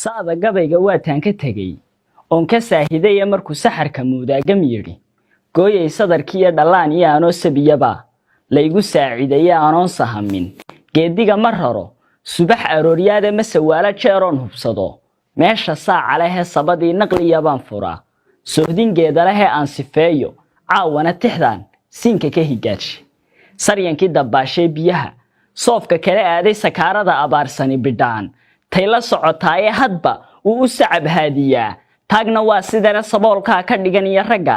saada gabayga waa taan ka tagay oon ka saahiday markuu saxarka muudaaga miyiri gooyay sadarkii dhalaan iyo aanoo sabiyaba la igu saaciday aanoon sahamin geediga mar horo subax arooriyada ma sawaala jeeroon hubsado meesha saaca leh sabadii naqliya baan furaa sohdingeeda leh aan sifeeyo caawana tixdan siinka ka higaashi saryankii dabbaashay biyaha soofka kale aaday sakaarada abaarsani bidhaan tay la socotaaye hadba uu u sacab haadiyaa taagna waa sidana saboolka ka dhigan iyo ragga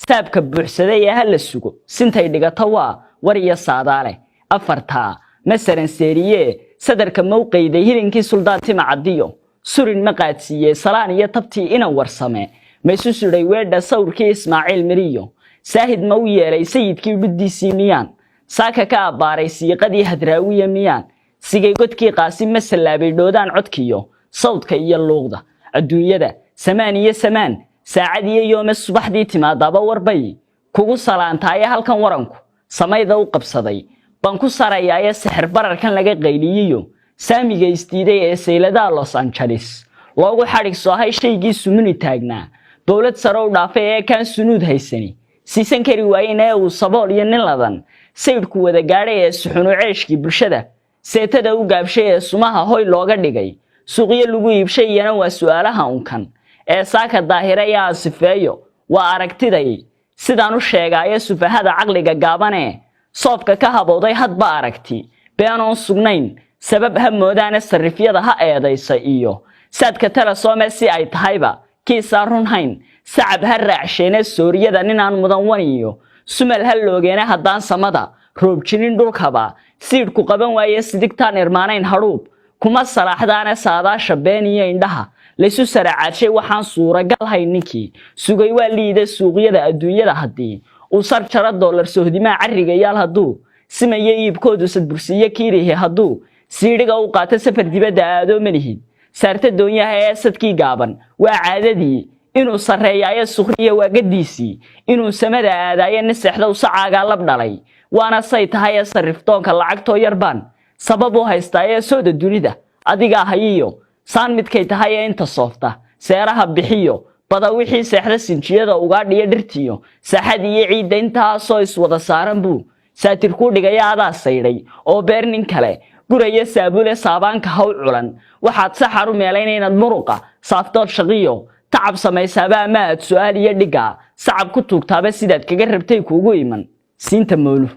saabka buuxsaday ee hal sugo sintay dhigato waa war iyo saadaale afarta masalan seeriye sadarka mowqayday hilinkii suldaanti macadiyo surin maqaadsiye salaan iyo tabtii ina warsame maysu suray weedha sawirkii Ismaaciil Miriyo saahid ma u yeelay sayidkii guddiisii miyaan saaka ka abaaray siiqadii hadraawiye miyaan sigay godkii qaasim masalaabay doodaan codkiyo sawdka iyo luuqda adduunyada samaan iyo samaan saacadiyo yooma subaxdii timaadaba warbay kugu salaantay halkan waranku samayda u qabsaday baan ku sarayay sixir bararkan laga qayliyo saamiga istiiday ee seylada Los Angeles loogu xarig soo hay shaygii sumuni taagnaa dawlad sare u dhaafay ee kan sunuud haysani siisan kari waayeen uu sabool iyo nin ladan sayidku wada gaaray ee suxunu ceeshkii bulshada seetada u gaabshay ee sumaha hoy looga dhigay suuqiyo lagu iibshayna waa su'aalaha unkan ee saaka daahiraya sifeeyo waa aragtiday sidaan u sheegay sufahada aqliga gaabane soofka ka habowday hadba aragti beenon sugnayn sabab ha moodana sarifyada ha eedaysa iyo saadka tala Soomaali ay tahayba kiisa run hayn sacab ha raacsheen Suuriyada ninaan mudan waniyo sumal hal loogeena hadaan samada roob jinin dhulkaba siid ku qaban waaye sidigtaan irmaanayn haruub kuma salaaxdaana saadaasha beeniyo indhaha laysu saraacay waxaan suuragal hayninkii sugay waa liida suuqyada adduunyada hadii uu sar jara dollar sohdima cariga yaal haduu simaye iibkoodu sad bursiye kiirihe haduu siiriga u qaata safar dibadda aado malihid saarta doonyaha ee sadkii gaaban waa caadadii inuu sareeyayo sukhriya waagadiisii inuu samada aadayo nasaxda u sacaaga lab dhalay waana say tahay sariftoonka lacagto yarbaan sabab u haystay sooda dunida adiga hayiyo saan midkay tahay inta soofta seeraha bixiyo bada wixii seexda sinjiyada uga dhiya dhirtiyo saxad iyo ciid inta soo iswada saaran buu saatir ku dhigaya adaa sayray oo beernin kale guraya saabule saabaanka hawl culan waxaad saxar u meelayn inaad muruqa saaftood shaqiyo tacab sameysaba ma aad su'aal iyo dhiga sacab ku tuugtaaba sidaad kaga rabtay kuugu iman siinta moolu